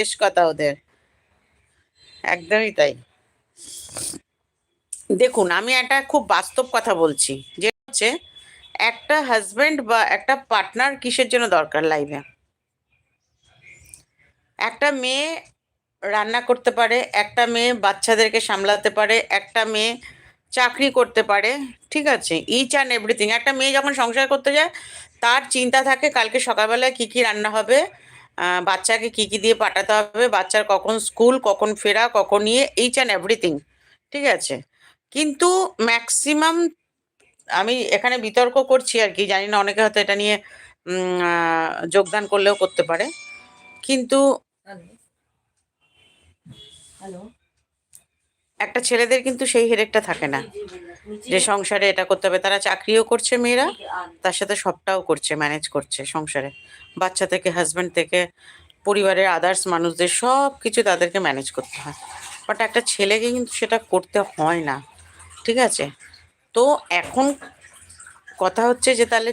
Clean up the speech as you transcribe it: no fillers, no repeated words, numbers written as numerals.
শেষ কথা ওদের, একদমই তাই। দেখুন, আমি একটা খুব বাস্তব কথা বলছি, যে হচ্ছে একটা হাজবেন্ড বা একটা পার্টনার কিসের জন্য দরকার লাইফে। একটা মেয়ে রান্না করতে পারে, একটা মেয়ে বাচ্চাদেরকে সামলাতে পারে, একটা মেয়ে চাকরি করতে পারে, ঠিক আছে, ইচ অ্যান্ড এভরিথিং। একটা মেয়ে যখন সংসার করতে যায় তার চিন্তা থাকে কালকে সকালবেলায় কি কি রান্না হবে, বাচ্চাকে কি কি দিয়ে পাঠাতে হবে, বাচ্চার কখন স্কুল, কখন ফেরা, কখন নিয়ে, ইচ অ্যান্ড এভরিথিং, ঠিক আছে। কিন্তু ম্যাক্সিমাম, আমি এখানে বিতর্ক করছি আর কি, জানি না অনেকে হয়তো এটা নিয়ে যোগদান করলেও করতে পারে, কিন্তু একটা ছেলেদের কিন্তু সেই হেডেকটা থাকে না যে সংসারে এটা করতে হবে। তারা চাকরিও করছে মেয়েরা, তার সাথে সবটাও করছে, ম্যানেজ করছে সংসারে, বাচ্চা থেকে হাজবেন্ড থেকে পরিবারের আদার্স মানুষদের সব কিছু তাদেরকে ম্যানেজ করতে হয়। বাট একটা ছেলেকে কিন্তু সেটা করতে হয় না, ঠিক আছে। তো এখন কথা হচ্ছে যে তাহলে